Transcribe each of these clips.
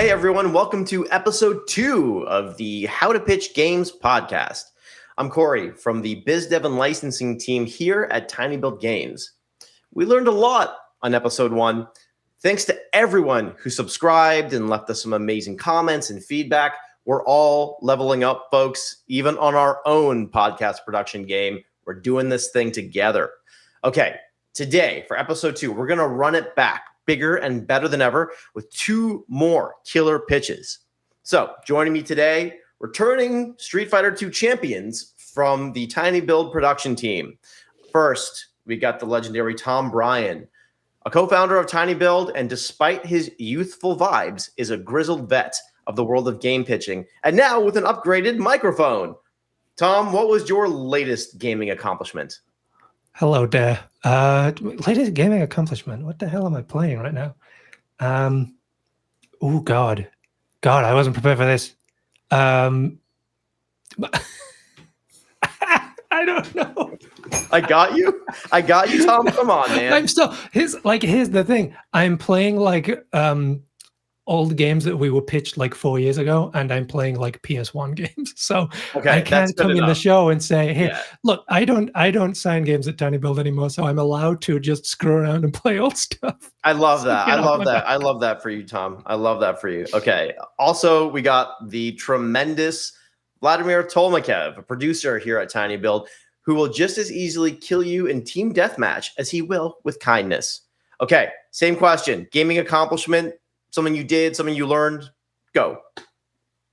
Hey everyone, welcome to episode 2 of the How to Pitch Games podcast. I'm Corey from the Biz Dev and Licensing team here at tinyBuild Games. We learned a lot on episode 1. Thanks to everyone who subscribed and left us some amazing comments and feedback. We're all leveling up, folks, even on our own podcast production game. We're doing this thing together. Okay, today for episode 2, we're going to run it back bigger and better than ever with 2 more killer pitches. So joining me today, returning Street Fighter 2 champions from the tinyBuild production team. First, we got the legendary Tom Bryan, a co-founder of tinyBuild, and despite his youthful vibes, is a grizzled vet of the world of game pitching, and now with an upgraded microphone. Tom, what was your latest gaming accomplishment? Hello there. Latest gaming accomplishment. What the hell am I playing right now? Oh God, I wasn't prepared for this. I don't know. I got you, Tom. Come on, man. I'm still here's the thing. I'm playing like old games that we were pitched like 4 years ago, and I'm playing like PS1 games. So I can't come in the show and say, "Hey, look, I don't sign games at tinyBuild anymore, so I'm allowed to just screw around and play old stuff." I love that. I love that for you, Tom. I love that for you. Okay. Also, we got the tremendous Vladimir Tolmachev, a producer here at tinyBuild, who will just as easily kill you in team deathmatch as he will with kindness. Okay, same question. Gaming accomplishment, something you did, something you learned, go.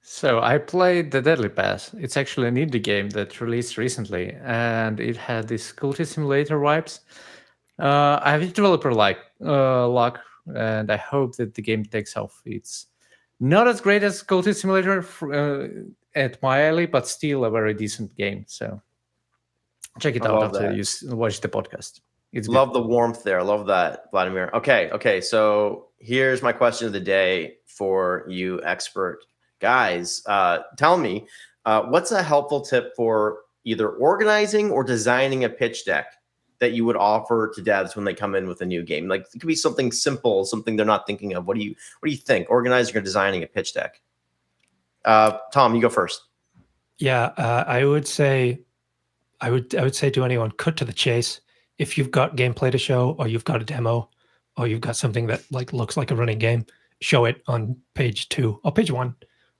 So I played The Deadly Pass. It's actually an indie game that released recently, and it had these Culty Simulator vibes. I have a developer luck, and I hope that the game takes off. It's not as great as Culty Simulator at my alley, but still a very decent game. So check it out after you watch the podcast. It's love the warmth there. Love that, Vladimir. Okay. So here's my question of the day for you expert guys. Tell me, what's a helpful tip for either organizing or designing a pitch deck that you would offer to devs when they come in with a new game? Like, it could be something simple, something they're not thinking of. What do you think? Organizing or designing a pitch deck? Tom, you go first. Yeah, I would say to anyone, cut to the chase. If you've got gameplay to show, or you've got a demo, or you've got something that like looks like a running game, show it on page 2 or page 1.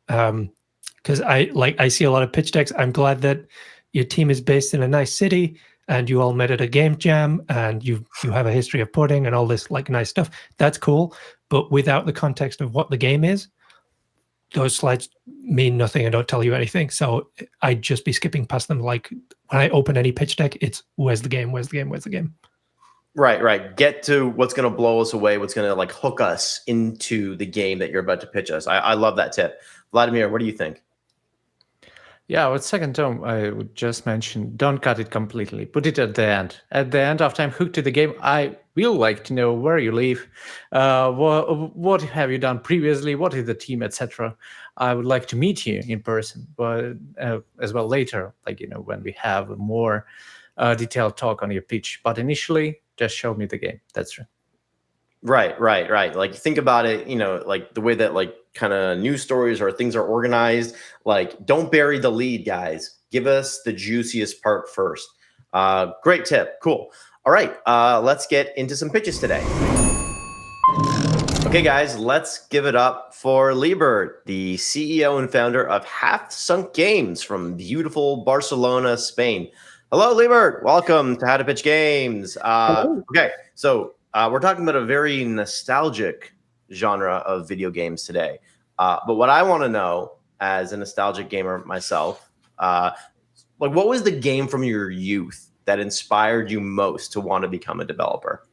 Because I see a lot of pitch decks. I'm glad that your team is based in a nice city and you all met at a game jam and you have a history of porting and all this like nice stuff. That's cool. But without the context of what the game is, those slides mean nothing and don't tell you anything. So I'd just be skipping past them. Like when I open any pitch deck, it's where's the game? Right. Get to what's going to blow us away, what's going to like hook us into the game that you're about to pitch us. I love that tip. Vladimir, what do you think? Yeah, with second Tom, I would just mention, don't cut it completely. Put it at the end. At the end, after I'm hooked to the game, I will like to know where you live, what have you done previously, what is the team, etc. I would like to meet you in person, but as well later, when we have a more detailed talk on your pitch. But initially, just show me the game. That's true. Right. Like, think about it, like the way that like kind of news stories or things are organized. Like, don't bury the lead, guys. Give us the juiciest part first. Great tip. Cool. All right. Let's get into some pitches today. Okay, guys, let's give it up for Llibert, the CEO and founder of Half Sunk Games from beautiful Barcelona, Spain. Hello, Llibert. Welcome to How to Pitch Games. Okay, so we're talking about a very nostalgic genre of video games today. But what I want to know, as a nostalgic gamer myself, what was the game from your youth that inspired you most to want to become a developer?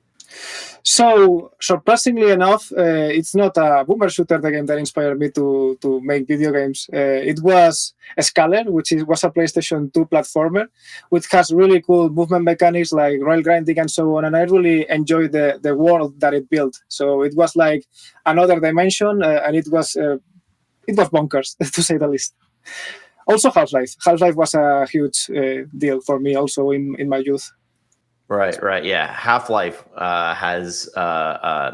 So, surprisingly enough, it's not a boomer shooter, the game that inspired me to make video games. It was Scalar, which was a PlayStation 2 platformer, which has really cool movement mechanics like rail grinding and so on. And I really enjoyed the world that it built. So it was like another dimension, and it was bonkers, to say the least. Also, Half-Life. Half-Life was a huge deal for me also in my youth. Right. Yeah, Half-Life has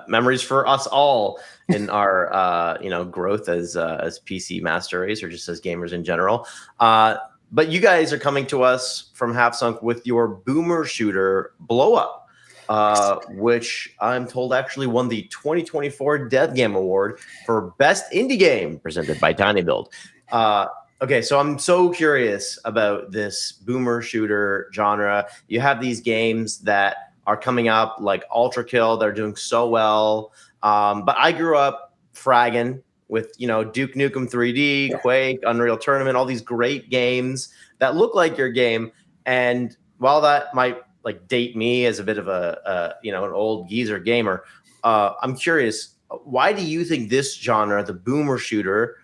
memories for us all in our growth as PC master race or just as gamers in general. But you guys are coming to us from Half Sunk with your boomer shooter Blowup, which I'm told actually won the 2024 DevGamm Award for Best Indie Game presented by tinyBuild. Okay, so I'm so curious about this boomer shooter genre. You have these games that are coming up like Ultra Kill, they're doing so well. But I grew up fragging with, Duke Nukem 3D, Quake, Unreal Tournament, all these great games that look like your game. And while that might like date me as a bit of an old geezer gamer, I'm curious, why do you think this genre, the boomer shooter,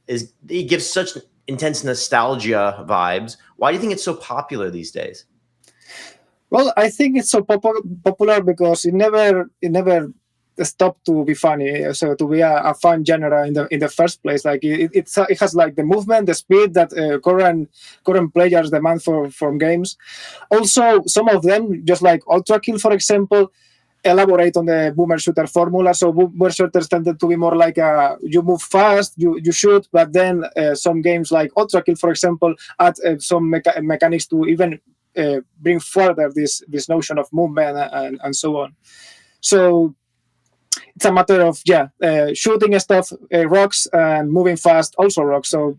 it gives such intense nostalgia vibes? Why do you think it's so popular these days? Well, I think it's so popular because it never stopped to be funny. So to be a fun genre in the first place, like it has like the movement, the speed that current players demand from games. Also, some of them, just like Ultra Kill, for example, elaborate on the boomer shooter formula. So boomer shooters tended to be more like you move fast, you shoot, but then some games like Ultra Kill, for example, add some mechanics to even bring further this notion of movement and so on. So it's a matter of shooting stuff rocks and moving fast also rocks. So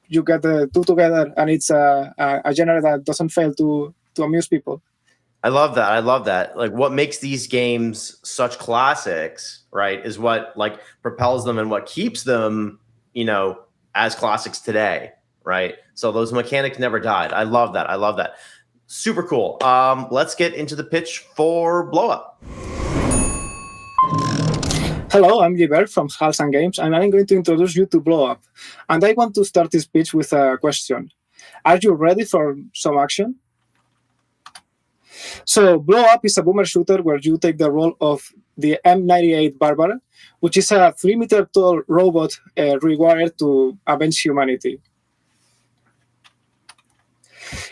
you get the two together, and it's a genre that doesn't fail to amuse people. I love that. Like, what makes these games such classics, right, is what like propels them and what keeps them, as classics today, right? So those mechanics never died. I love that. Super cool. Let's get into the pitch for Blowup. Hello, I'm Llibert from Halsan Games, and I'm going to introduce you to Blowup. And I want to start this pitch with a question. Are you ready for some action? So Blowup is a boomer shooter where you take the role of the M98 Barbara, which is a 3-meter-tall robot required to avenge humanity.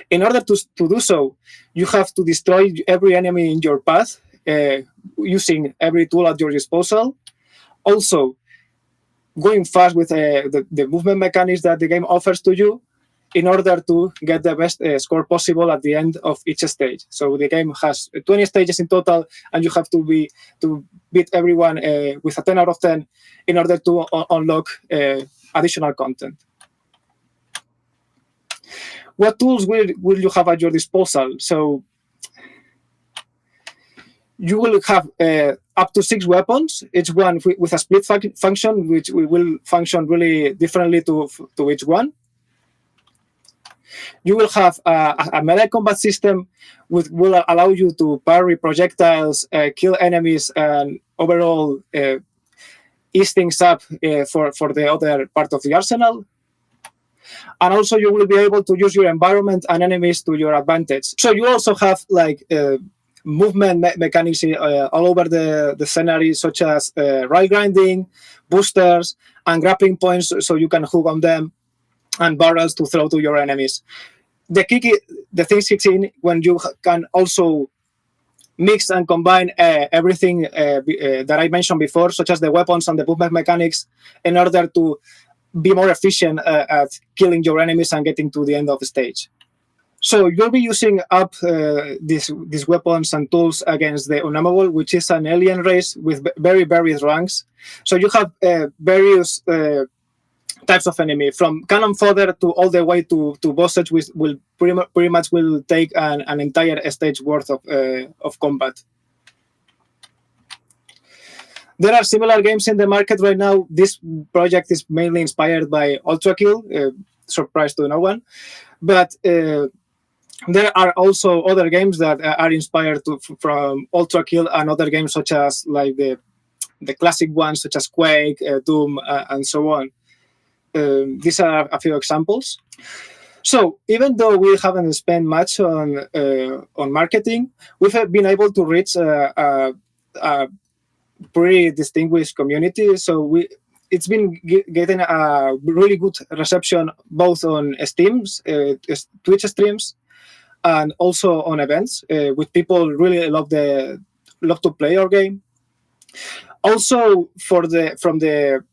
In order to do so, you have to destroy every enemy in your path using every tool at your disposal. Also, going fast with the movement mechanics that the game offers to you in order to get the best score possible at the end of each stage. So the game has 20 stages in total, and you have to beat everyone with a 10 out of 10 in order to unlock additional content. What tools will you have at your disposal? So you will have up to 6 weapons, each one with a split function, which will function really differently to each one. You will have a melee combat system which will allow you to parry projectiles, kill enemies, and overall ease things up for the other part of the arsenal. And also you will be able to use your environment and enemies to your advantage. So you also have like movement mechanics all over the scenery, such as rail grinding, boosters, and grappling points, so you can hook on them, and barrels to throw to your enemies. The things kicks in when you can also mix and combine everything that I mentioned before, such as the weapons and the movement mechanics, in order to be more efficient at killing your enemies and getting to the end of the stage. So you'll be using up these weapons and tools against the Unnamable, which is an alien race with very various ranks. So you have various types of enemy, from cannon fodder to all the way to bosses, which will pretty much will take an entire stage worth of combat. There are similar games in the market right now. This project is mainly inspired by Ultra Kill, surprise to no one. But there are also other games that are inspired from Ultra Kill and other games such as like the classic ones such as Quake, Doom, and so on. These are a few examples. So even though we haven't spent much on marketing, we've been able to reach a pretty distinguished community. So it's been getting a really good reception both on Steam's Twitch streams and also on events with people really love to play our game. Also, from the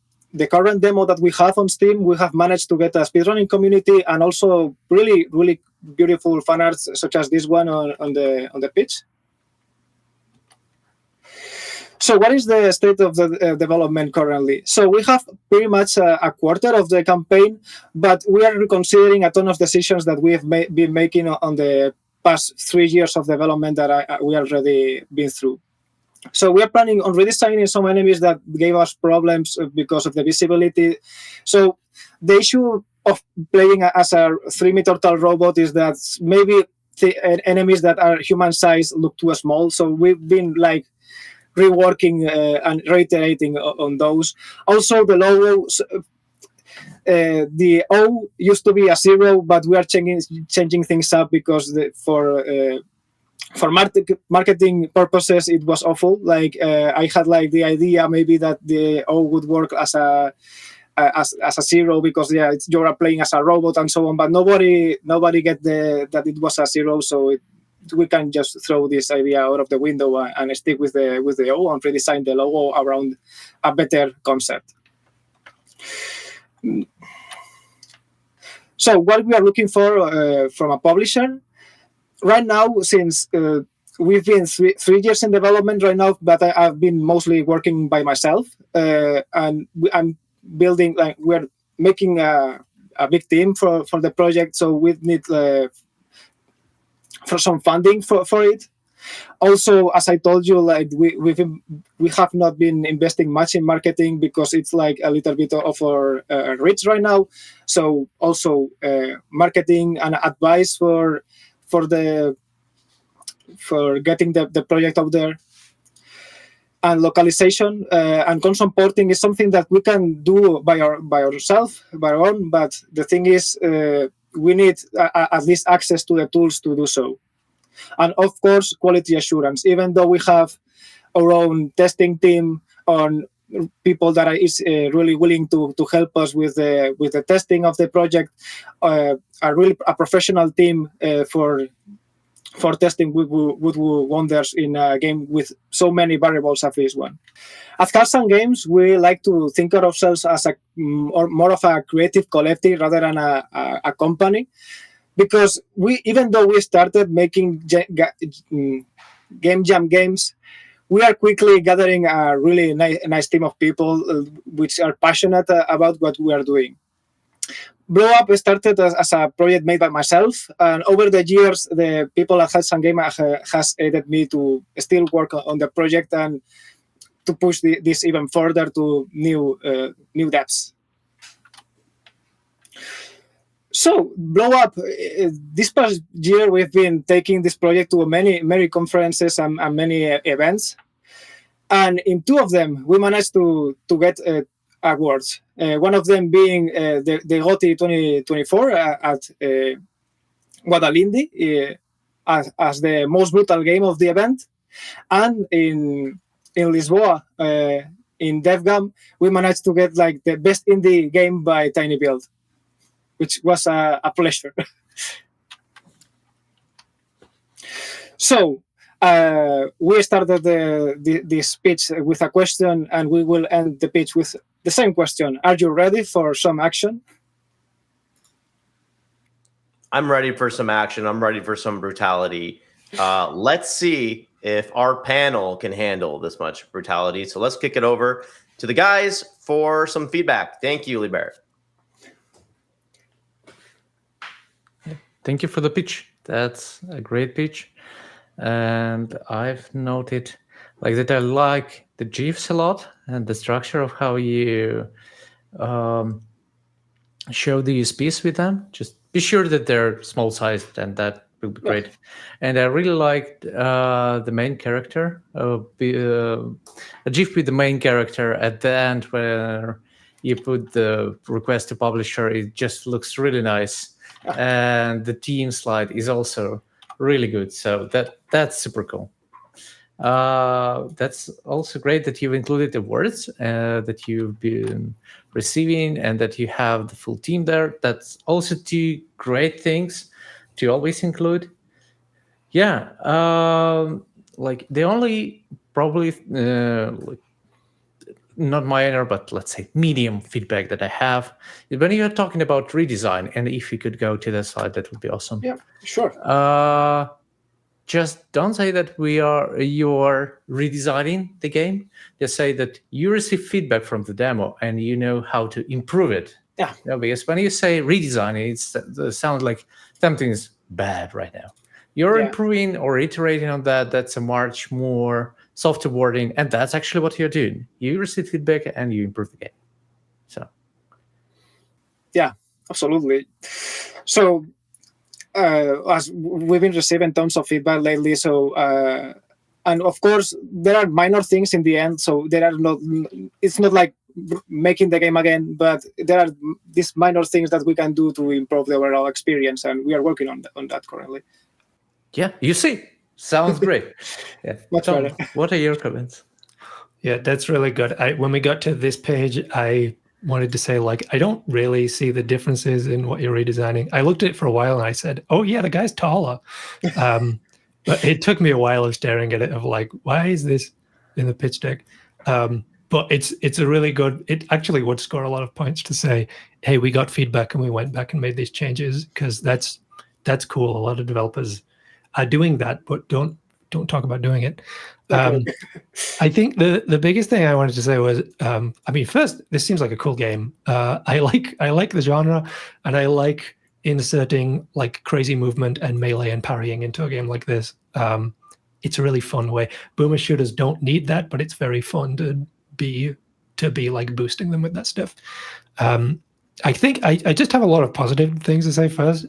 current demo that we have on Steam, we have managed to get a speedrunning community and also really, really beautiful fan arts such as this one on the pitch. So what is the state of the development currently? So we have pretty much a quarter of the campaign, but we are reconsidering a ton of decisions that we have been making on the past 3 years of development that we already been through. So we are planning on redesigning some enemies that gave us problems because of the visibility. So the issue of playing as a 3-meter tall robot is that maybe the enemies that are human size look too small. So we've been like reworking and reiterating on those. Also, the logo, the O used to be a 0, but we are changing things up because for marketing purposes, it was awful. Like I had like the idea maybe that the O would work as a 0 because you're playing as a robot and so on. But nobody get that it was a 0, so we can just throw this idea out of the window and stick with the O and redesign the logo around a better concept. So what we are looking for from a publisher right now, since we've been 3 years in development right now, but I've been mostly working by myself, and I'm building. We're making a big team for the project, so we need for some funding for it. Also, as I told you, like we have not been investing much in marketing because it's like a little bit of our reach right now. So also marketing and advice for getting the project out there, and localization and console porting is something that we can do by ourselves, by our own. But the thing is, we need at least access to the tools to do so. And of course, quality assurance. Even though we have our own testing team on people that is really willing to help us with the testing of the project, a professional team for testing would do wonders in a game with so many variables as this one. At Carlson Games, we like to think of ourselves as more of a creative collective rather than a company, because even though we started making game jam games, we are quickly gathering a really nice team of people which are passionate about what we are doing. Blowup started as a project made by myself, and over the years, the people at Carlson Games has aided me to still work on the project and to push this even further to new depths. So, Blowup, this past year, we've been taking this project to many conferences and many events. And in 2 of them, we managed to get awards. One of them being the GOTY 2024 at Guadalindi as the most brutal game of the event. And in Lisboa, in DevGamm, we managed to get like the best indie game by tinyBuild, which was a pleasure. So we started this pitch with a question, and we will end the pitch with the same question. Are you ready for some action? I'm ready for some action. I'm ready for some brutality. Let's see if our panel can handle this much brutality. So let's kick it over to the guys for some feedback. Thank you, Llibert. Thank you for the pitch. That's a great pitch. And I've noted that I like the GIFs a lot and the structure of how you show the USPs with them. Just be sure that they're small sized, and that will be great. And I really liked the main character, a GIF with the main character at the end where you put the request to publisher. It just looks really nice. And the team slide is also really good. So that's super cool. That's also great that you've included the words that you've been receiving and that you have the full team there. That's also 2 great things to always include. Yeah, like the only probably like, not minor, but let's say medium feedback that I have is when you're talking about redesign, and if you could go to the slide, that would be awesome. Yeah, sure. Just don't say that you're redesigning the game. Just say that you receive feedback from the demo and you know how to improve it. Yeah. Because when you say redesigning, it sounds like something is bad right now. You're improving or iterating on that. That's a much more softer wording, and that's actually what you're doing. You receive feedback and you improve the game. So. Yeah, absolutely. So. As we've been receiving tons of feedback lately, so and of course there are minor things in the end. So there are not. It's not like making the game again, but there are these minor things that we can do to improve the overall experience, and we are working on that currently. Yeah, you see, sounds great. Yeah, much Tom, better. What are your comments? Yeah, that's really good. When we got to this page, I wanted to say, like, I don't really see the differences in what you're redesigning. I looked at it for a while and I said, oh yeah, the guy's taller. But it took me a while of staring at it of like, why is this in the pitch deck? But it's a really good, it actually would score a lot of points to say, hey, we got feedback and we went back and made these changes, because that's cool. A lot of developers are doing that, but don't talk about doing it. I think the biggest thing I wanted to say was, I mean, first, this seems like a cool game. I like the genre, and I like inserting like crazy movement and melee and parrying into a game like this. It's a really fun way. Boomer shooters don't need that, but it's very fun to be like boosting them with that stuff. I think I just have a lot of positive things to say first.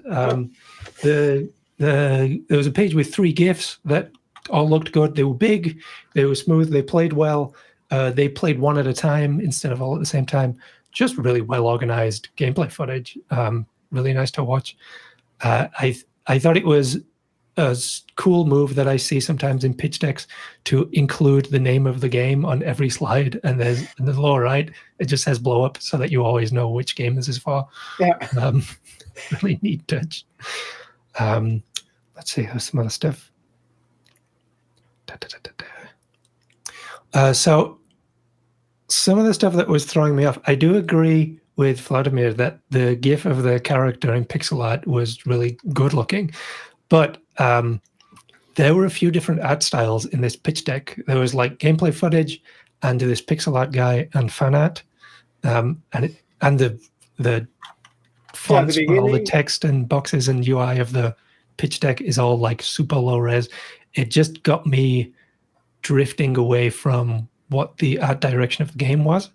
There was a page with 3 GIFs that all looked good. They were big, they were smooth, they played well. They played one at a time instead of all at the same time. Just really well organized gameplay footage. Really nice to watch. I thought it was a cool move that I see sometimes in pitch decks to include the name of the game on every slide, and there's in the lower right it just says Blowup, so that you always know which game this is for. Yeah. Really neat touch. Let's see, there's some other stuff. So some of the stuff that was throwing me off, I do agree with Vladimir that the GIF of the character in pixel art was really good looking, but there were a few different art styles in this pitch deck. There was like gameplay footage and this pixel art guy and fan art, and the fonts for all the text and boxes and UI of the pitch deck is all like super low res. It just got me drifting away from what the art direction of the game was.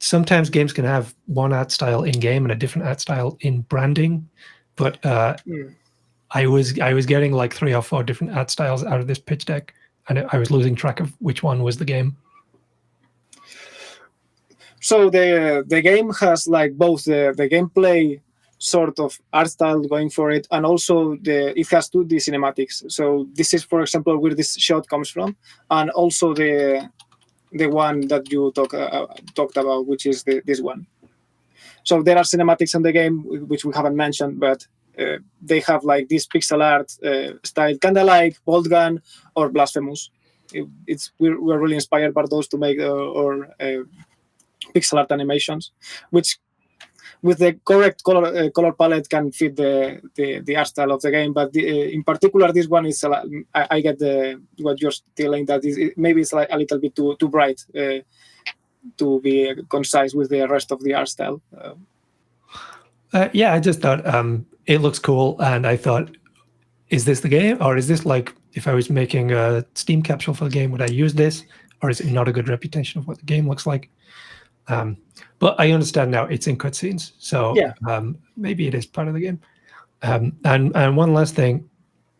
Sometimes games can have one art style in game and a different art style in branding, but I was getting like 3 or 4 different art styles out of this pitch deck, and I was losing track of which one was the game. So the game has like both the gameplay sort of art style going for it, and also it has 2D cinematics. So this is, for example, where this shot comes from, and also the one that you talked about, which is this one. So there are cinematics in the game which we haven't mentioned, but they have like this pixel art style, kind of like Bolt Gun or Blasphemous. We're really inspired by those to make our pixel art animations, which with the correct color palette can fit the art style of the game. But in particular, this one is I get what you're telling, that maybe it's like a little bit too bright to be concise with the rest of the art style. Yeah, I just thought it looks cool, and I thought, is this the game, or is this like if I was making a Steam capsule for the game, would I use this, or is it not a good reputation of what the game looks like? But I understand now it's in cutscenes, so yeah. Maybe it is part of the game. And one last thing,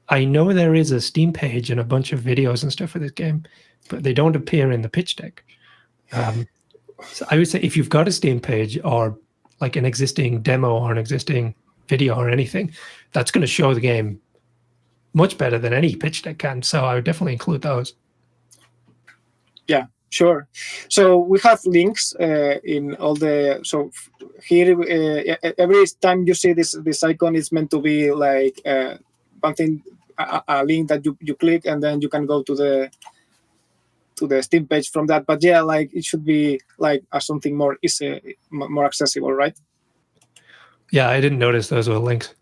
I know there is a Steam page and a bunch of videos and stuff for this game, but they don't appear in the pitch deck. So I would say if you've got a Steam page or like an existing demo or an existing video or anything, that's going to show the game much better than any pitch deck can. So I would definitely include those. Yeah. Sure. So we have links in all the. So here, every time you see this icon, it's meant to be like something a link that you click, and then you can go to the Steam page from that. But yeah, like it should be like something more easy, more accessible, right? Yeah, I didn't notice those were links.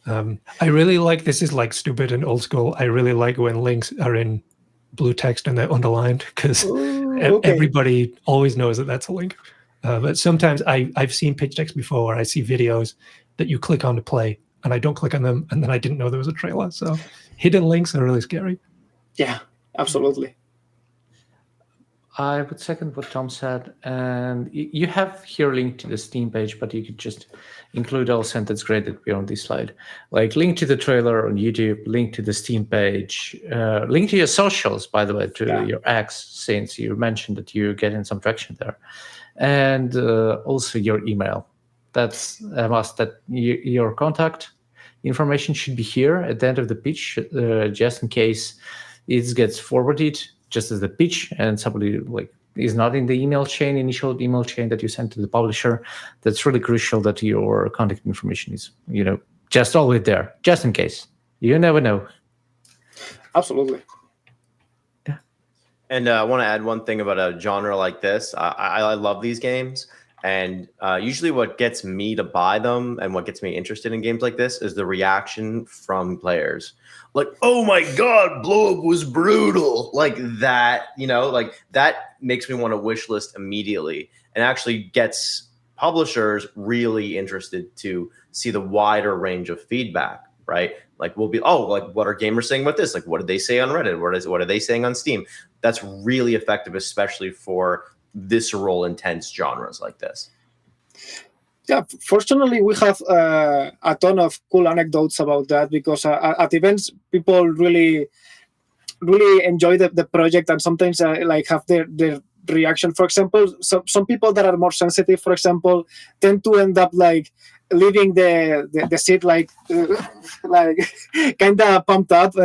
I really like, this is like stupid and old school, I really like when links are in blue text and they're underlined, because everybody always knows that that's a link. But sometimes I've seen pitch decks before where I see videos that you click on to play and I don't click on them, and then I didn't know there was a trailer. So hidden links are really scary. Yeah, absolutely. I would second what Tom said, and you have here a link to the Steam page, but you could just include all sentence grade that we're on this slide. Like link to the trailer on YouTube, link to the Steam page, link to your socials, by the way, to your ex, since you mentioned that you're getting some traction there, and also your email. That's a must, that your contact information should be here at the end of the pitch, just in case it gets forwarded just as the pitch and somebody like is not in the initial email chain that you sent to the publisher. That's really crucial that your contact information is, just always there, just in case. You never know. Absolutely. Yeah. And I want to add one thing about a genre like this. I love these games. And usually what gets me to buy them and what gets me interested in games like this is the reaction from players. Like, oh my God, Blowup was brutal. Like that, like that makes me want to wish list immediately, and actually gets publishers really interested to see the wider range of feedback, right? Like we'll be, like what are gamers saying about this? Like what did they say on Reddit? What are they saying on Steam? That's really effective, especially for visceral, intense genres like this. Yeah, fortunately, we have a ton of cool anecdotes about that, because at events, people really enjoy the project, and sometimes like have their reaction. For example, some people that are more sensitive, for example, tend to end up like leaving the seat like kind of pumped up,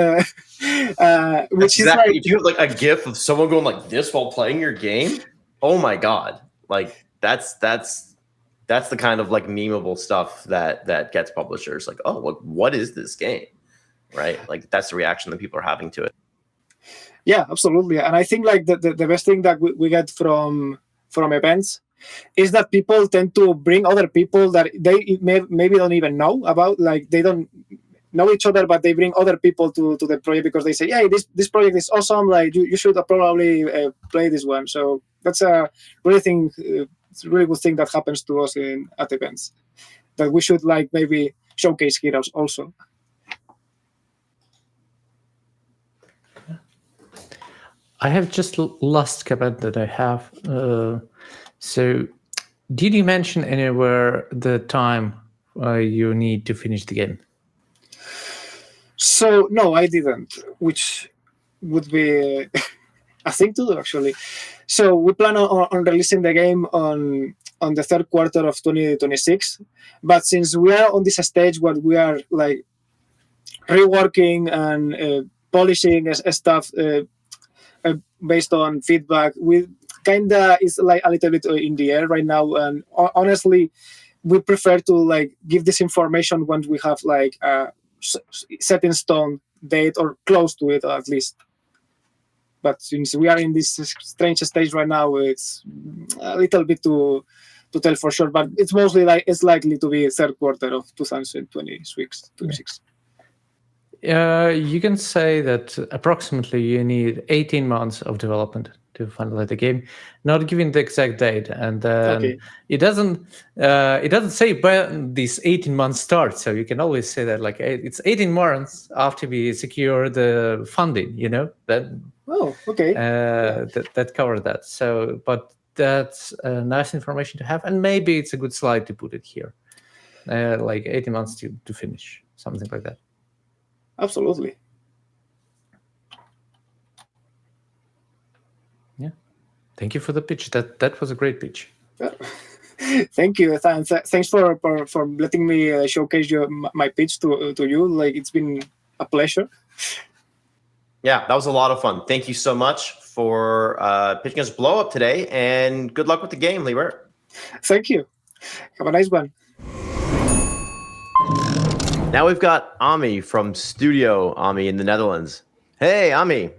which is like, if you have like a GIF of someone going like this while playing your game, oh my God, like that's the kind of like memeable stuff that gets publishers like, oh, what is this game, right? Like that's the reaction that people are having to it. Yeah, absolutely. And I think like the best thing that we get from events is that people tend to bring other people that they maybe don't even know about. Like they don't know each other, but they bring other people to the project because they say, yeah, this project is awesome. Like you should probably play this one. So that's a really thing. It's a really good thing that happens to us at events that we should like maybe showcase here also. I have just last comment that I have. So did you mention anywhere the time you need to finish the game? So no, I didn't, which would be a thing to do actually. So we plan on releasing the game on the third quarter of 2026. But since we are on this stage where we are like reworking and polishing stuff based on feedback, we kinda is like a little bit in the air right now. And honestly, we prefer to like give this information once we have like a set in stone date or close to it at least. But since we are in this strange stage right now, it's a little bit to tell for sure. But it's mostly like it's likely to be third quarter of 2026. You can say that approximately you need 18 months of development to finalize the game, not giving the exact date, and then it doesn't say when this 18 months starts. So you can always say that like it's 18 months after we secure the funding. Then that covers that. So, but that's nice information to have, and maybe it's a good slide to put it here, like 18 months to finish, something like that. Absolutely. Yeah. Thank you for the pitch. That was a great pitch. Thank you. Thanks for letting me showcase my pitch to you. Like it's been a pleasure. Yeah, that was a lot of fun. Thank you so much for pitching us Blowup today, and good luck with the game, Llibert. Thank you. Have a nice one. Now we've got Ami from Studio Ami in the Netherlands. Hey, Ami,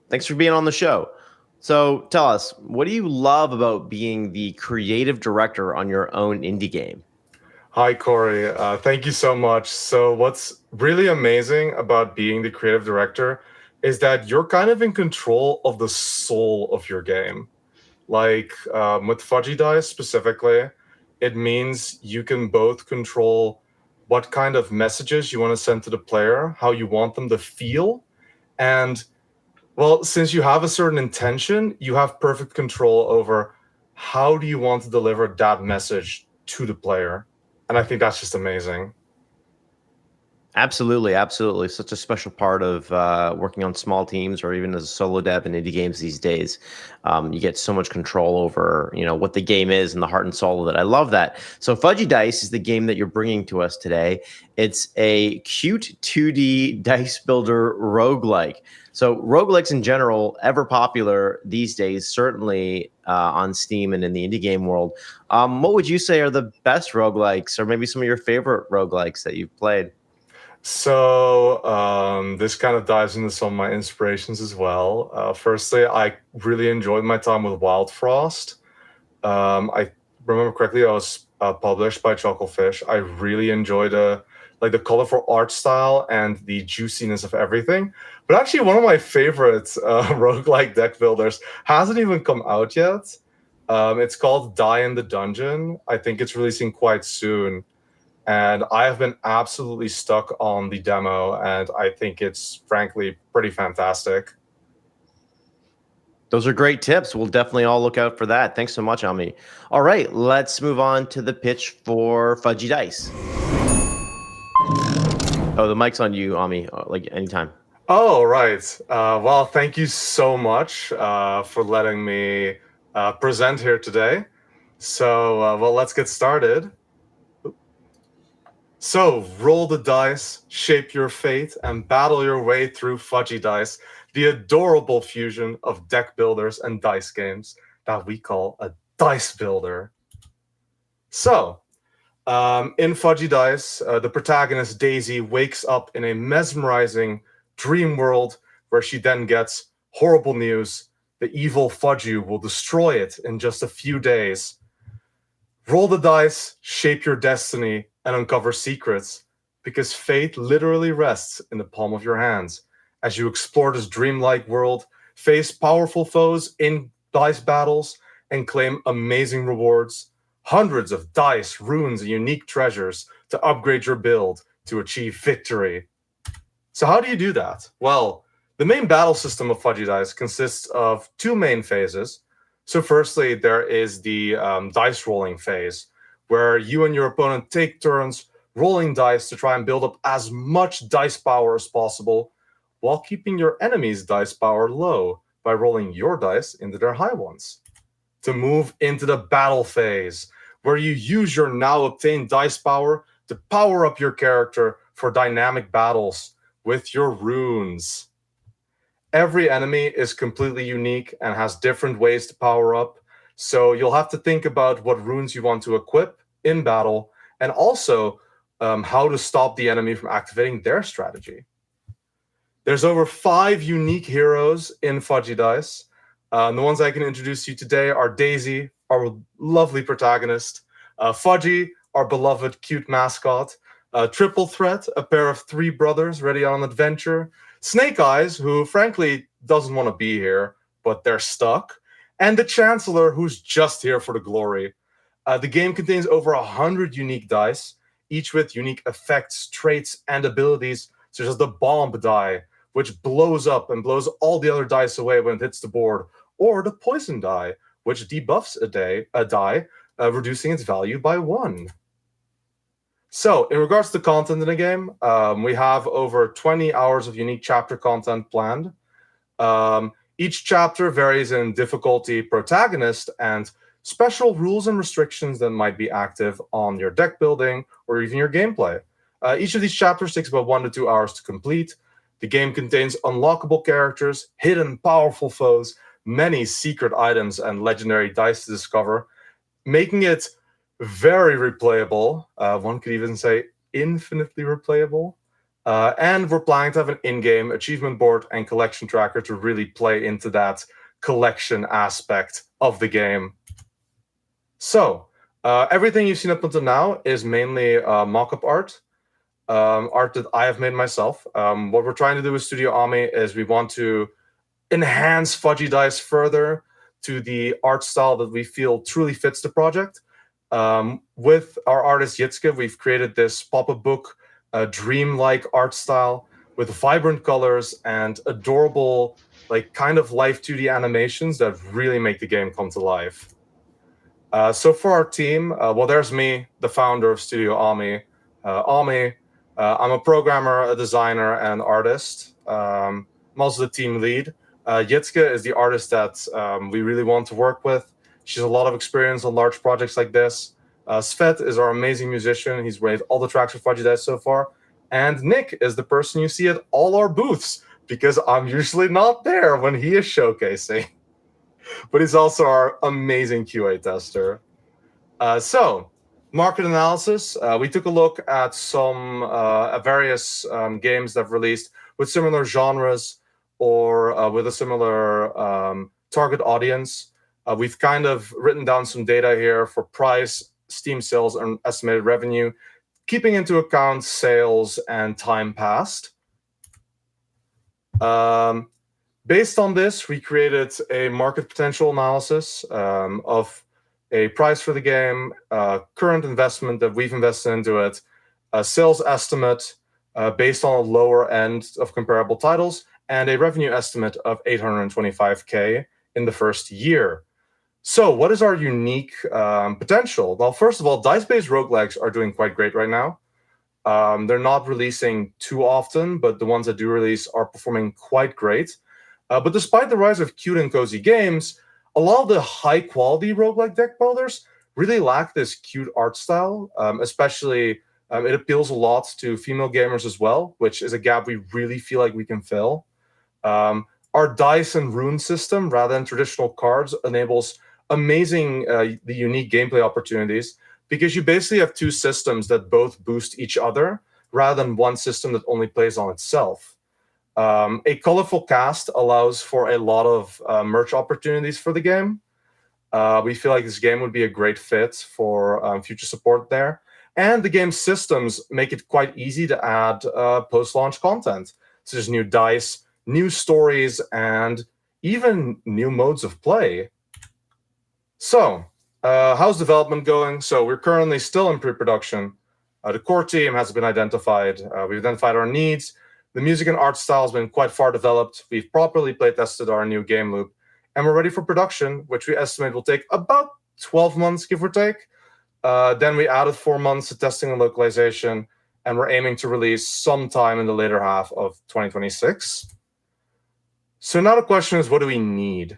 thanks for being on the show. So tell us, what do you love about being the creative director on your own indie game? Hi, Corey. Thank you so much. So what's really amazing about being the creative director is that you're kind of in control of the soul of your game. Like with Fudgy Dice specifically, it means you can both control what kind of messages you want to send to the player, how you want them to feel, and well, since you have a certain intention, you have perfect control over how do you want to deliver that message to the player. And I think that's just amazing. Absolutely, absolutely. Such a special part of working on small teams or even as a solo dev in indie games these days. You get so much control over, what the game is and the heart and soul of it. I love that. So Fudgy Dice is the game that you're bringing to us today. It's a cute 2D dice builder roguelike. So roguelikes in general, ever popular these days, certainly on Steam and in the indie game world. What would you say are the best roguelikes, or maybe some of your favorite roguelikes that you've played? So this kind of dives into some of my inspirations as well. Firstly, I really enjoyed my time with Wild Frost. I remember correctly, I was published by Chucklefish. I really enjoyed the colorful art style and the juiciness of everything. But actually, one of my favorite roguelike deck builders hasn't even come out yet. It's called Die in the Dungeon. I think it's releasing quite soon. And I have been absolutely stuck on the demo, and I think it's frankly pretty fantastic. Those are great tips. We'll definitely all look out for that. Thanks so much, Ami. All right, let's move on to the pitch for Fudgy Dice. Oh, the mic's on you, Ami, like anytime. Oh, right. Well, thank you so much for letting me present here today. So, well, let's get started. So, roll the dice, shape your fate, and battle your way through Fudgy Dice, the adorable fusion of deck builders and dice games that we call a dice builder. So, in Fudgy Dice, the protagonist Daisy wakes up in a mesmerizing dream world where she then gets horrible news. The evil Fudgy will destroy it in just a few days. Roll the dice, shape your destiny, and uncover secrets, because fate literally rests in the palm of your hands. As you explore this dreamlike world, face powerful foes in dice battles, and claim amazing rewards, hundreds of dice, runes, and unique treasures to upgrade your build to achieve victory. So how do you do that? Well, the main battle system of Fudgy Dice consists of two main phases. So firstly, there is the dice rolling phase, where you and your opponent take turns rolling dice to try and build up as much dice power as possible, while keeping your enemy's dice power low by rolling your dice into their high ones. To move into the battle phase, where you use your now obtained dice power to power up your character for dynamic battles with your runes. Every enemy is completely unique and has different ways to power up, so you'll have to think about what runes you want to equip in battle, and also how to stop the enemy from activating their strategy. There's over 5 unique heroes in Fudgy Dice. The ones I can introduce to you today are Daisy, our lovely protagonist, Fudgy, our beloved cute mascot, Triple Threat, a pair of 3 brothers ready on an adventure, Snake Eyes, who frankly doesn't want to be here, but they're stuck, and the Chancellor, who's just here for the glory. The game contains over 100 unique dice, each with unique effects, traits, and abilities, such as the Bomb die, which blows up and blows all the other dice away when it hits the board, or the Poison die, which debuffs a die, reducing its value by 1. So, in regards to content in the game, we have over 20 hours of unique chapter content planned. Each chapter varies in difficulty, protagonist, and special rules and restrictions that might be active on your deck building or even your gameplay. Each of these chapters takes about 1 to 2 hours to complete. The game contains unlockable characters, hidden powerful foes, many secret items, and legendary dice to discover, making it very replayable. One could even say infinitely replayable. And we're planning to have an in-game achievement board and collection tracker to really play into that collection aspect of the game. So everything you've seen up until now is mainly mock-up art, art that I have made myself. What we're trying to do with Studio Ami is we want to enhance Fudgy Dice further to the art style that we feel truly fits the project. With our artist Jitske, we've created this pop-up book, dream-like art style with vibrant colors and adorable, like kind of live 2D animations that really make the game come to life. So for our team, well, there's me, the founder of Studio Ami. Ami, I'm a programmer, a designer, and artist. I'm also the team lead. Jitske is the artist that we really want to work with. She has a lot of experience on large projects like this. Svet is our amazing musician. He's made all the tracks for Fudgy Dice so far. And Nick is the person you see at all our booths, because I'm usually not there when he is showcasing. But he's also our amazing QA tester. So, market analysis. We took a look at some various games that have released with similar genres or with a similar target audience. We've kind of written down some data here for price, Steam sales, and estimated revenue, keeping into account sales and time passed. Based on this, we created a market potential analysis of a price for the game, current investment that we've invested into it, a sales estimate based on a lower end of comparable titles, and a revenue estimate of $825K in the first year. So what is our unique potential? Well, first of all, dice-based roguelikes are doing quite great right now. They're not releasing too often, but the ones that do release are performing quite great. But despite the rise of cute and cozy games, a lot of the high-quality roguelike deck builders really lack this cute art style, especially it appeals a lot to female gamers as well, which is a gap we really feel like we can fill. Our dice and rune system, rather than traditional cards, enables amazing, the unique gameplay opportunities, because you basically have two systems that both boost each other, rather than one system that only plays on itself. A colorful cast allows for a lot of merch opportunities for the game. We feel like this game would be a great fit for future support there. And the game's systems make it quite easy to add post-launch content, such as new dice, new stories, and even new modes of play. So, how's development going? So we're currently still in pre-production. The core team has been identified. We've identified our needs. The music and art style has been quite far developed. We've properly playtested our new game loop, and we're ready for production, which we estimate will take about 12 months, give or take. Then we added 4 months to testing and localization, and we're aiming to release sometime in the later half of 2026. So now the question is, what do we need?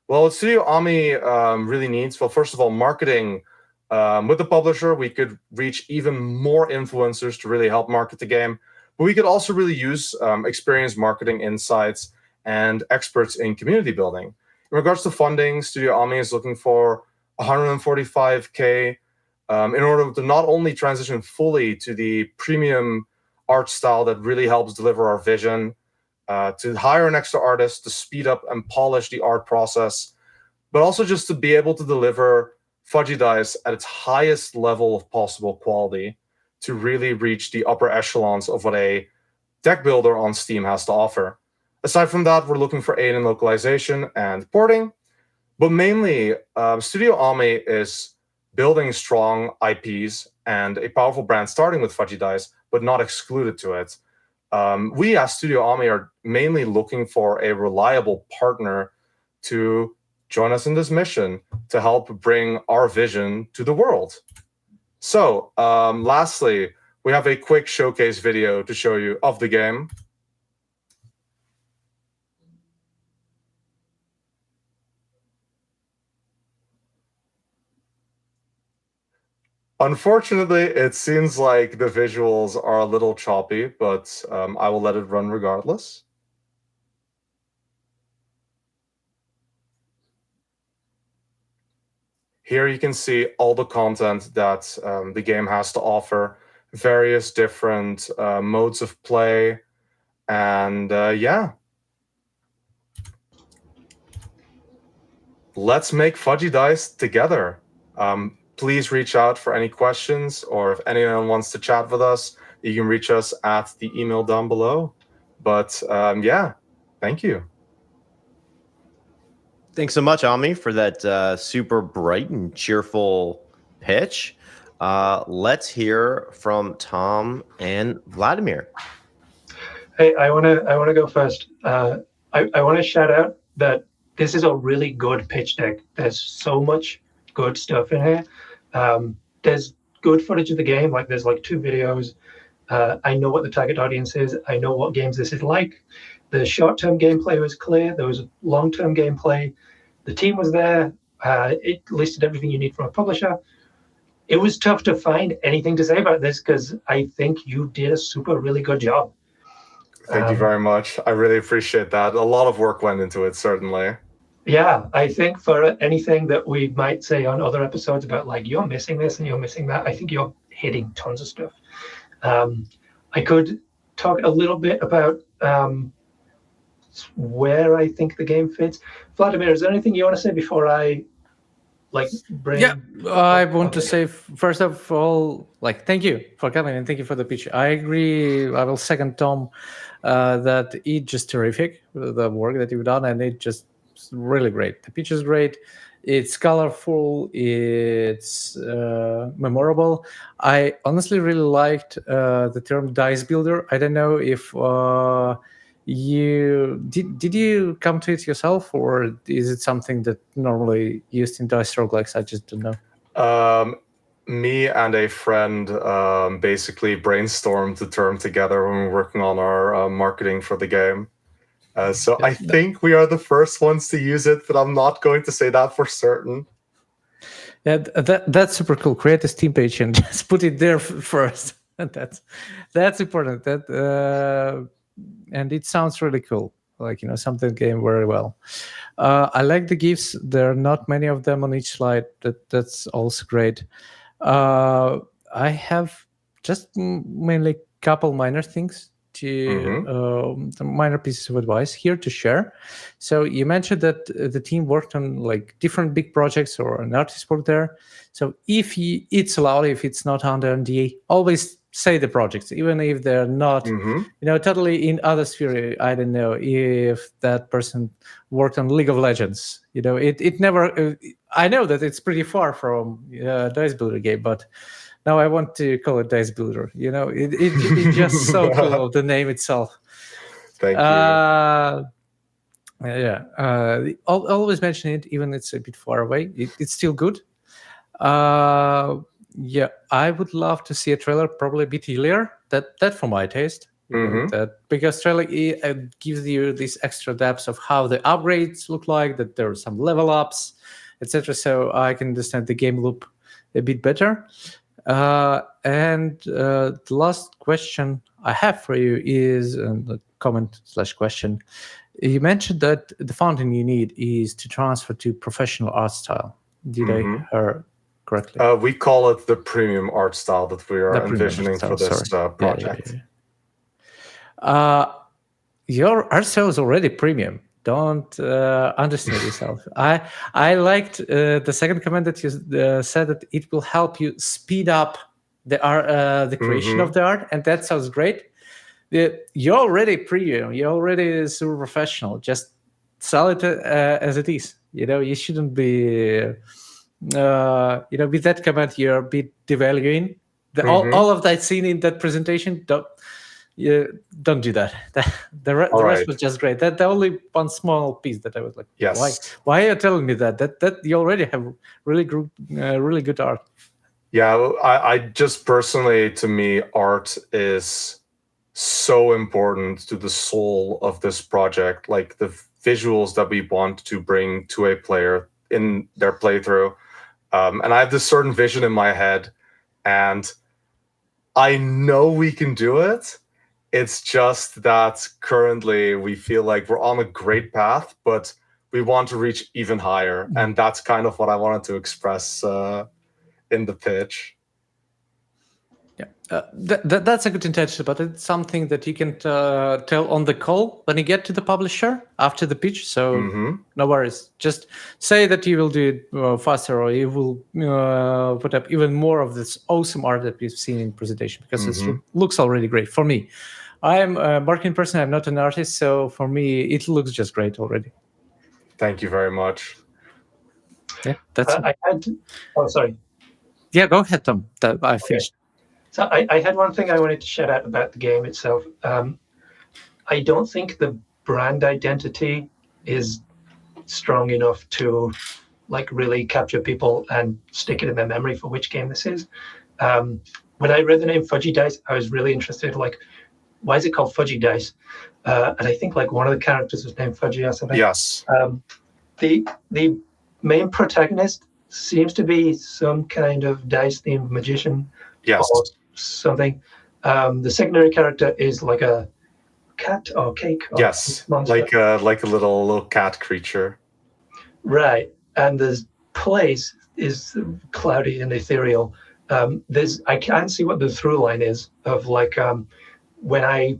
Well, what Studio Ami really needs, well, first of all, marketing. With the publisher, we could reach even more influencers to really help market the game. But we could also really use experienced marketing insights and experts in community building. In regards to funding, Studio Ami is looking for $145K in order to not only transition fully to the premium art style that really helps deliver our vision, to hire an extra artist to speed up and polish the art process, but also just to be able to deliver Fudgy Dice at its highest level of possible quality, to really reach the upper echelons of what a deck builder on Steam has to offer. Aside from that, we're looking for aid in localization and porting, but mainly Studio Ami is building strong IPs and a powerful brand, starting with Fudgy Dice, but not excluded to it. We as Studio Ami are mainly looking for a reliable partner to join us in this mission to help bring our vision to the world. So, lastly, we have a quick showcase video to show you of the game. Unfortunately, it seems like the visuals are a little choppy, but I will let it run regardless. Here you can see all the content that the game has to offer. various different modes of play, and let's make Fudgy Dice together. Please reach out for any questions, or if anyone wants to chat with us, you can reach us at the email down below. But thank you. Thanks so much, Ami, for that super bright and cheerful pitch. Let's hear from Tom and Vladimir. Hey, I wanna go first. I want to shout out that this is a really good pitch deck. There's so much good stuff in here. There's good footage of the game. Like there's like 2 videos. I know what the target audience is. I know what games this is like. The short-term gameplay was clear. There was long-term gameplay. The team was there. It listed everything you need from a publisher. It was tough to find anything to say about this because I think you did a really good job. Thank you very much. I really appreciate that. A lot of work went into it, certainly. Yeah, I think for anything that we might say on other episodes about like you're missing this and you're missing that, I think you're hitting tons of stuff. I could talk a little bit about where I think the game fits. Vladimir, is there anything you want to say before I bring? Yeah, I want to say first of all, thank you for coming and thank you for the pitch. I agree. I will second Tom that it's just terrific, the work that you've done, and it's just really great. The pitch is great. It's colorful. It's memorable. I honestly really liked the term dice builder. I don't know if did you come to it yourself, or is it something that normally used in dice roguelikes? I just don't know. Me and a friend basically brainstormed the term together when we were working on our marketing for the game. So I think we are the first ones to use it, but I'm not going to say that for certain. Yeah, that's super cool. Create a Steam page and just put it there first. That's important. And it sounds really cool. Something came very well. I like the GIFs. There are not many of them on each slide. That's also great. I have just mainly a couple minor things minor pieces of advice here to share. So you mentioned that the team worked on different big projects, or an artist worked there. So if it's allowed, if it's not under NDA, always say the projects, even if they're not, totally in other sphere. I don't know if that person worked on League of Legends. It never. I know that it's pretty far from Dice Builder game, but now I want to call it Dice Builder. It's just so cool, the name itself. Thank you. I'll always mention it, even it's a bit far away. It's still good. I would love to see a trailer, probably a bit earlier. That for my taste. Because trailer gives you this extra depth of how the upgrades look like, that there are some level ups, etc. So I can understand the game loop a bit better. And the last question I have for you is a comment/question. You mentioned that the fountain you need is to transfer to professional art style. Did I hear correctly? We call it the premium art style that we are envisioning for this project. Your art style is already premium. Don't underestimate yourself. I liked the second comment that you said that it will help you speed up the creation of the art, and that sounds great. You're already premium. You're already super professional. Just sell it as it is. You shouldn't be. With that comment, you're a bit devaluing all of that seen in that presentation. Don't do that. The rest was just great. That the only one small piece that I was like, yes. Why are you telling me that you already have really good art? Yeah, I just personally, to me, art is so important to the soul of this project. Like the visuals that we want to bring to a player in their playthrough. And I have this certain vision in my head, and I know we can do it. It's just that currently we feel like we're on a great path, but we want to reach even higher. And that's kind of what I wanted to express in the pitch. Yeah, that's a good intention, but it's something that you can tell on the call when you get to the publisher after the pitch. So no worries. Just say that you will do it faster, or you will put up even more of this awesome art that we've seen in presentation, because it looks already great for me. I'm a marketing person. I'm not an artist, so for me, it looks just great already. Thank you very much. Yeah, that's. Oh, sorry. Yeah, go ahead, Tom. I finished. So I had one thing I wanted to shout out about the game itself. I don't think the brand identity is strong enough to like really capture people and stick it in their memory for which game this is. When I read the name Fudgy Dice, I was really interested, like, why is it called Fudgy Dice? And I think like one of the characters was named Fudgy or something. Yes. The main protagonist seems to be some kind of dice-themed magician. Yes. Or something. The secondary character is like a cat or cake. Or yes, monster. like a little cat creature. Right, and the place is cloudy and ethereal. I can't see what the through line is of like when I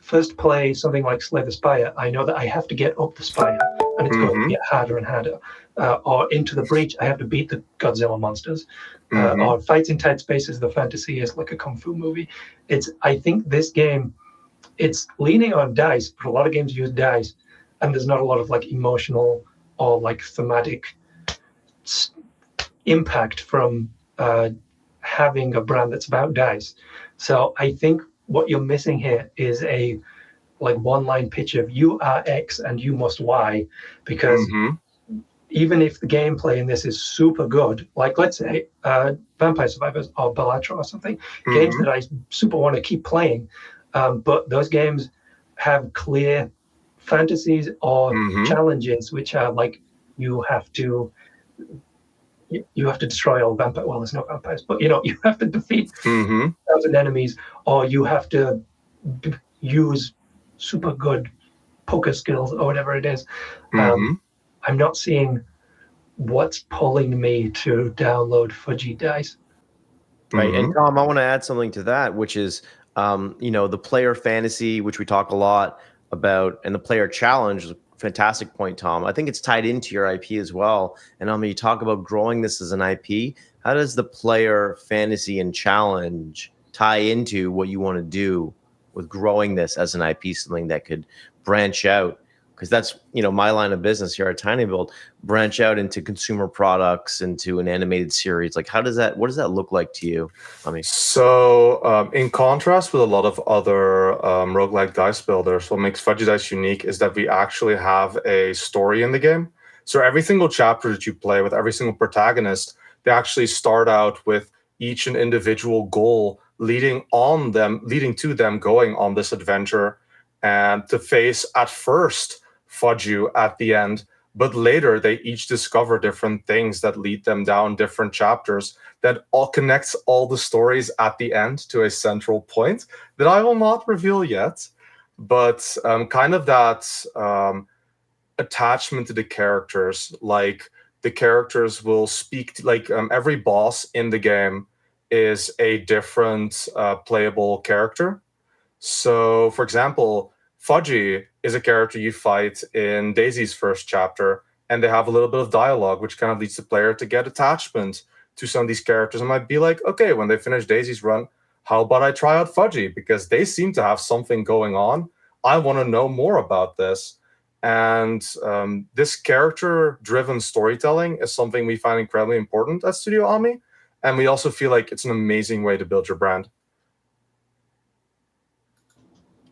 first play something like Slay the Spire, I know that I have to get up the spire, and it's going to get harder and harder. Or into the breach, I have to beat the Godzilla monsters. Or Fights in Tight Spaces, the fantasy is like a kung fu movie. I think this game, it's leaning on dice, but a lot of games use dice, and there's not a lot of like emotional or like thematic impact from having a brand that's about dice. So I think what you're missing here is a like one-line pitch of you are X and you must Y, because even if the gameplay in this is super good, like let's say Vampire Survivors or Balatro or something, games that I super want to keep playing, but those games have clear fantasies or challenges, which are like you have to destroy all vampires. Well, there's no vampires, but you have to defeat 1,000 enemies, or you have to use super good poker skills or whatever it is. I'm not seeing what's pulling me to download Fudgy Dice. Right. And Tom, I want to add something to that, which is, the player fantasy, which we talk a lot about, and the player challenge. Fantastic point, Tom. I think it's tied into your IP as well. And you talk about growing this as an IP. How does the player fantasy and challenge tie into what you want to do with growing this as an IP, something that could branch out? Because that's, my line of business here at tinyBuild, branch out into consumer products, into an animated series. Like, what does that look like to you? So in contrast with a lot of other roguelike dice builders, what makes Fudgy Dice unique is that we actually have a story in the game. So every single chapter that you play with every single protagonist, they actually start out with each an individual goal leading to them going on this adventure, and to face at first Fudgy at the end, but later they each discover different things that lead them down different chapters that all connects all the stories at the end to a central point that I will not reveal yet, but kind of that attachment to the characters. Like the characters will speak, every boss in the game is a different playable character. So for example, Fudgy is a character you fight in Daisy's first chapter, and they have a little bit of dialogue, which kind of leads the player to get attachment to some of these characters and might be like, okay, when they finish Daisy's run, how about I try out Fudgy? Because they seem to have something going on. I want to know more about this. And this character-driven storytelling is something we find incredibly important at Studio Ami, and we also feel like it's an amazing way to build your brand.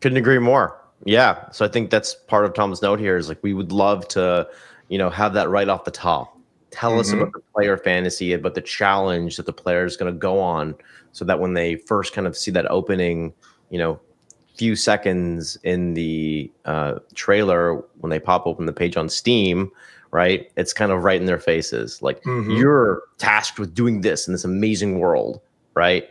Couldn't agree more. Yeah. So I think that's part of Tom's note here is like, we would love to, have that right off the top. Tell us about the player fantasy, about the challenge that the player is going to go on, so that when they first kind of see that opening, few seconds in the trailer, when they pop open the page on Steam, right, it's kind of right in their faces. Like, you're tasked with doing this in this amazing world, right?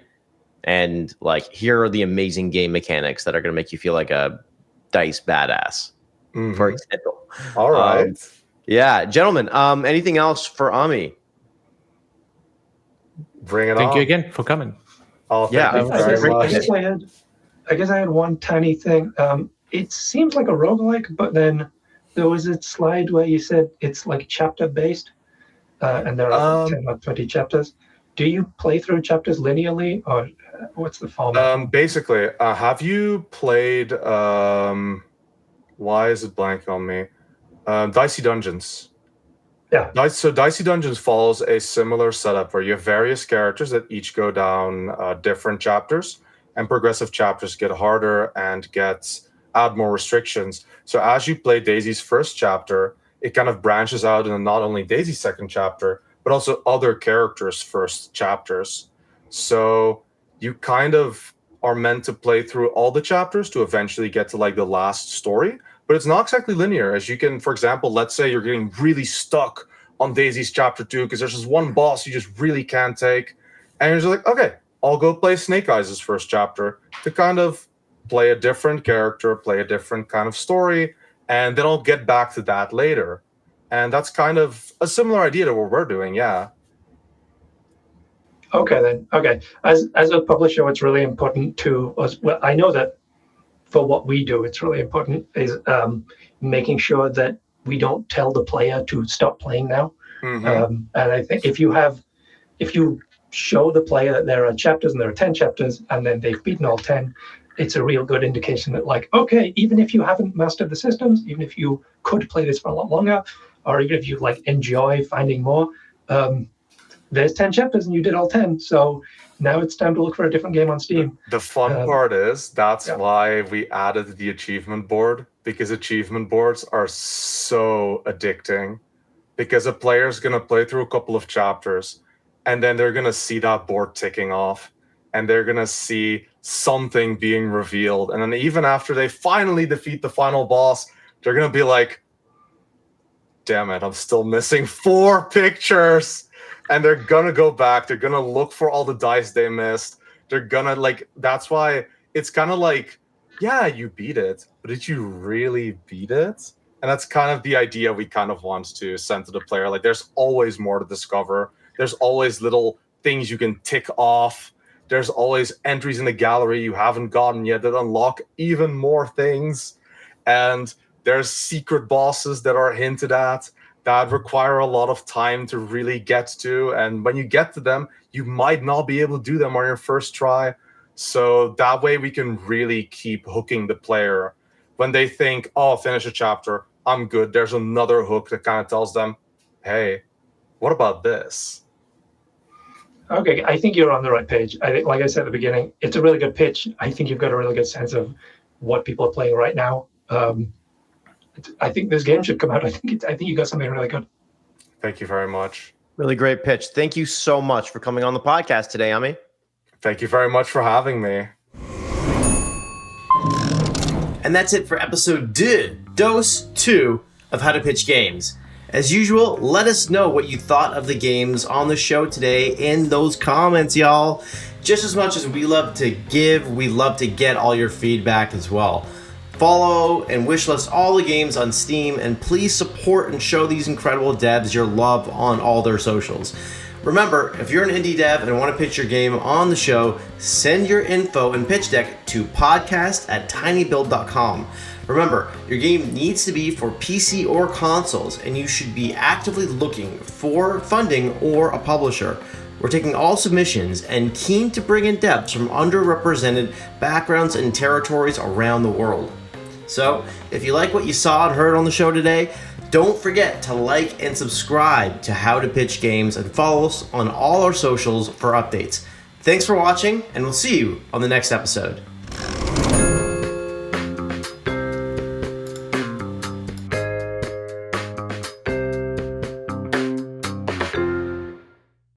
And like, here are the amazing game mechanics that are going to make you feel like a dice badass, for example. All right. Yeah, gentlemen. Anything else for Ami? Bring it on. Thank you again for coming. Oh, Yeah, thank you I very guess, much. I guess I had one tiny thing. It seems like a roguelike, but then there was a slide where you said it's like chapter based, and there are 10 or 20 chapters. Do you play through chapters linearly, or what's the format? Basically, have you played why is it blanking on me? Dicey Dungeons. Yeah. So Dicey Dungeons follows a similar setup where you have various characters that each go down different chapters, and progressive chapters get harder and add more restrictions. So as you play Daisy's first chapter, it kind of branches out into not only Daisy's second chapter, but also other characters' first chapters. So you kind of are meant to play through all the chapters to eventually get to like the last story, but it's not exactly linear. As you can, for example, let's say you're getting really stuck on Daisy's chapter 2 because there's just one boss you just really can't take, and you're just like, okay, I'll go play Snake Eyes' first chapter to kind of play a different character, play a different kind of story, and then I'll get back to that later. And that's kind of a similar idea to what we're doing, yeah. Okay, then. Okay. As a publisher, what's really important to us, well, I know that for what we do, it's really important is making sure that we don't tell the player to stop playing now. And I think if you show the player that there are chapters and there are 10 chapters and then they've beaten all 10, it's a real good indication that, like, okay, even if you haven't mastered the systems, even if you could play this for a lot longer, or even if you like enjoy finding more, there's 10 chapters and you did all 10. So now it's time to look for a different game on Steam. The fun part is that's why we added the achievement board, because achievement boards are so addicting. Because a player's going to play through a couple of chapters and then they're going to see that board ticking off and they're going to see something being revealed. And then even after they finally defeat the final boss, they're going to be like, damn it, I'm still missing 4 pictures. And they're going to go back. They're going to look for all the dice they missed. They're going to like, that's why it's kind of like, yeah, you beat it, but did you really beat it? And that's kind of the idea we kind of want to send to the player. Like, there's always more to discover. There's always little things you can tick off. There's always entries in the gallery you haven't gotten yet that unlock even more things. And there's secret bosses that are hinted at that require a lot of time to really get to. And when you get to them, you might not be able to do them on your first try. So that way we can really keep hooking the player. When they think, oh, finish a chapter, I'm good, there's another hook that kind of tells them, hey, what about this? Okay, I think you're on the right page. I think, like I said at the beginning, it's a really good pitch. I think you've got a really good sense of what people are playing right now. I think this game should come out. I think you got something really good. Thank you very much. Really great pitch. Thank you so much for coming on the podcast today, Ami. Thank you very much for having me. And that's it for episode 2 of How to Pitch Games. As usual, let us know what you thought of the games on the show today in those comments, y'all. Just as much as we love to give, we love to get all your feedback as well. Follow and wishlist all the games on Steam, and please support and show these incredible devs your love on all their socials. Remember, if you're an indie dev and want to pitch your game on the show, send your info and pitch deck to podcast@tinybuild.com. Remember, your game needs to be for PC or consoles, and you should be actively looking for funding or a publisher. We're taking all submissions and keen to bring in devs from underrepresented backgrounds and territories around the world. So, if you like what you saw and heard on the show today, don't forget to like and subscribe to How to Pitch Games and follow us on all our socials for updates. Thanks for watching, and we'll see you on the next episode.